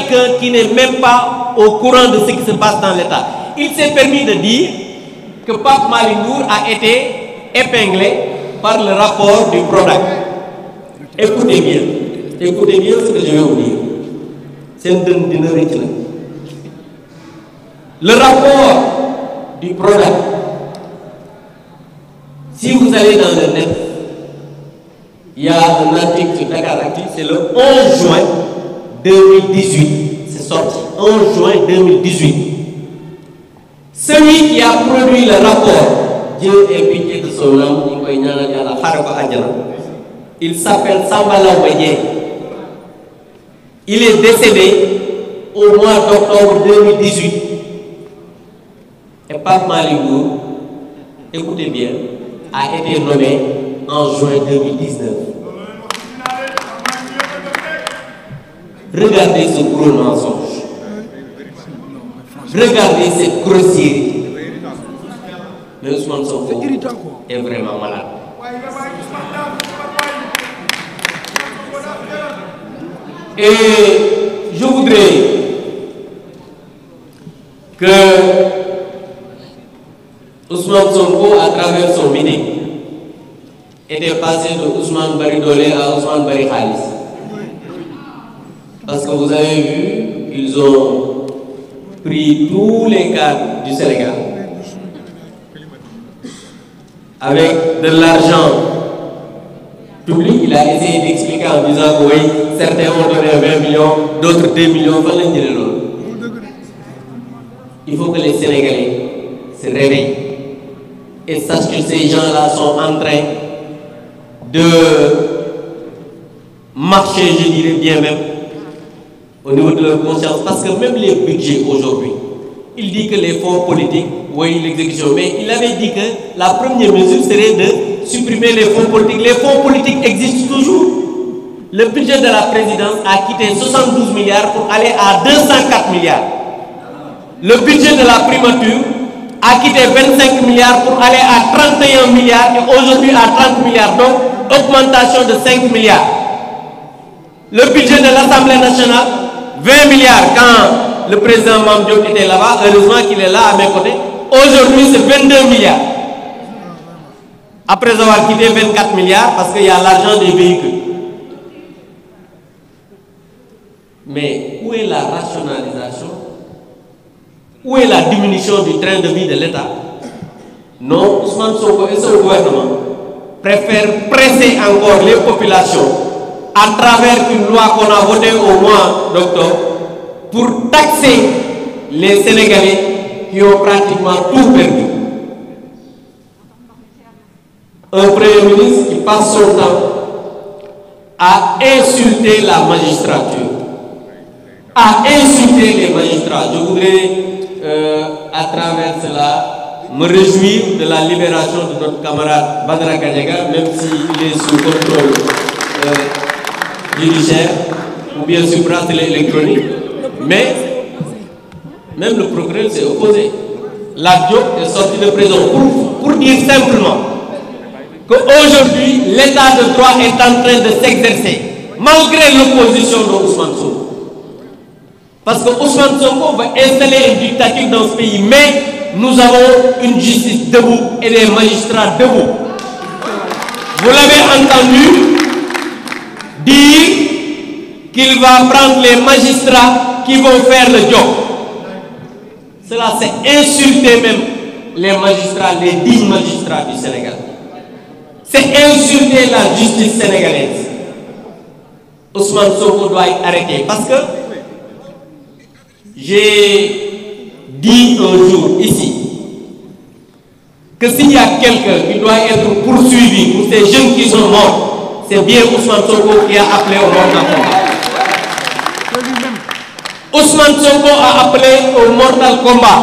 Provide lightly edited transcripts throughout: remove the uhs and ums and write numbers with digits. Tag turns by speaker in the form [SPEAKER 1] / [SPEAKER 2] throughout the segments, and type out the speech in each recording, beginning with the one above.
[SPEAKER 1] quelqu'un qui n'est même pas au courant de ce qui se passe dans l'État. Il s'est permis de dire que Pape Malick Ndour a été épinglé par le rapport du PRODAC. Écoutez bien ce que je vais vous dire. C'est une dîner. Le rapport du PRODAC, si vous allez dans le net, il y a un article sur Dakar Actu, c'est le 11 juin 2018. C'est sorti 11 juin 2018. Celui qui a produit le rapport, Dieu ait pitié de son âme, il s'appelle Sambala Ouédié. Il est décédé au mois d'octobre 2018. Et Pape Malick Ndour, écoutez bien, a été nommé en juin 2019. Regardez ce gros mensonge. Regardez cette grossièreté. Mais Ousmane Sonko est vraiment malade. Et je voudrais que Ousmane Sonko, à travers son meeting, était passé de Ousmane Bari Dolé à Ousmane Bari Khalis. Parce que vous avez vu, ils ont pris tous les cadres du Sénégal avec de l'argent public. Il a essayé d'expliquer en disant que oui, certains ont donné 20 millions, d'autres 2 millions. Il faut que les Sénégalais se réveillent et sachent que ces gens-là sont en train de marcher, je dirais bien même, au niveau de leur conscience. Parce que même les budgets aujourd'hui, il dit que les fonds politiques, oui, l'exécution, mais il avait dit que la première mesure serait de supprimer les fonds politiques. Les fonds politiques existent toujours. Le budget de la présidence a quitté 72 milliards pour aller à 204 milliards. Le budget de la primature a quitté 25 milliards pour aller à 31 milliards et aujourd'hui à 30 milliards. Donc, augmentation de 5 milliards. Le budget de l'Assemblée nationale, 20 milliards quand le président Mame Diop était là-bas. Heureusement qu'il est là à mes côtés. Aujourd'hui, c'est 22 milliards. Après avoir quitté 24 milliards parce qu'il y a l'argent des véhicules. Mais où est la rationalisation? Où est la diminution du train de vie de l'État? Non, Ousmane Sonko et son gouvernement préfèrent presser encore les populations à travers une loi qu'on a votée au mois d'octobre pour taxer les Sénégalais qui ont pratiquement tout perdu. Un Premier ministre qui passe son temps à insulter la magistrature, à insulter les magistrats. Je voudrais, à travers cela, me réjouir de la libération de notre camarade Badara Gadiaga, même s'il est sous contrôle judiciaire ou bien sous bracelet électronique. Mais même le procureur s'est opposé. La Diop est sorti de prison pour dire simplement qu'aujourd'hui, l'état de droit est en train de s'exercer, malgré l'opposition de Ousmane Sonko. Parce que Ousmane Sonko va installer une dictature dans ce pays, mais nous avons une justice debout et des magistrats debout. Vous l'avez entendu dire qu'il va prendre les magistrats qui vont faire le job. Cela, c'est insulter même les magistrats, les dignes magistrats du Sénégal. C'est insulter la justice sénégalaise. Ousmane Sonko doit être arrêté parce que j'ai dit un jour ici que s'il y a quelqu'un qui doit être poursuivi pour ces jeunes qui sont morts, c'est bien Ousmane Sonko qui a appelé au mortal combat. Ousmane Sonko a appelé au mortal combat.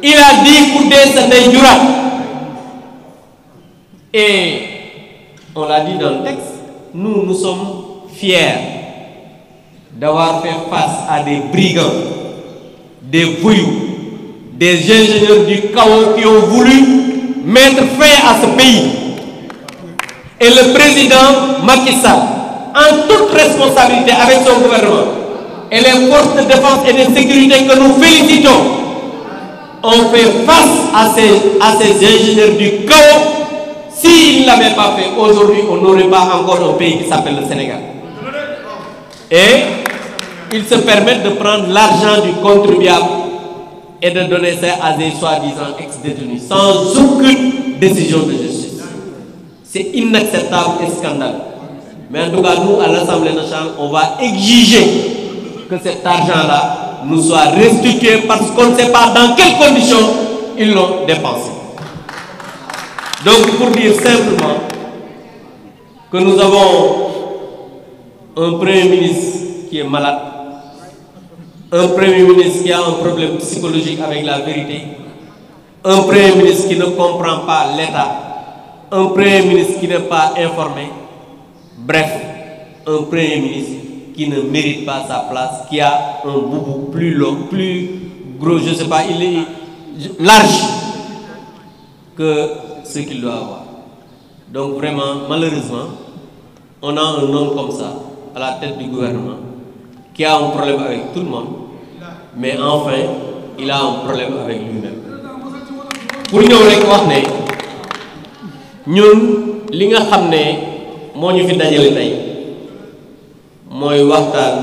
[SPEAKER 1] Il a dit Koudé c'était Djurat. Et on l'a dit dans le texte, nous sommes fiers d'avoir fait face à des brigands, des voyous, des ingénieurs du chaos qui ont voulu mettre fin à ce pays. Et le président Macky Sall, en toute responsabilité avec son gouvernement, et les forces de défense et de sécurité que nous félicitons ont fait face à ces ingénieurs du chaos. S'ils ne l'avaient pas fait, aujourd'hui, on n'aurait pas encore un pays qui s'appelle le Sénégal. Et ils se permettent de prendre l'argent du contribuable et de donner ça à des soi-disant ex-détenus sans aucune décision de justice. C'est inacceptable et scandaleux. Mais en tout cas, nous, à l'Assemblée nationale, on va exiger que cet argent-là nous soit restitué parce qu'on ne sait pas dans quelles conditions ils l'ont dépensé. Donc, pour dire simplement que nous avons un Premier ministre qui est malade, un Premier ministre qui a un problème psychologique avec la vérité, un Premier ministre qui ne comprend pas l'État, un Premier ministre qui n'est pas informé, bref, un Premier ministre qui ne mérite pas sa place, qui a un boubou plus long, plus gros, je ne sais pas, il est large que ce qu'il doit avoir. Donc vraiment, malheureusement, on a un homme comme ça à la tête du gouvernement qui a un problème avec tout le monde, mais enfin, il a un problème avec lui-même. Pour nous, nous, li nga xamné moñu fi dajalé tay moy waxtaan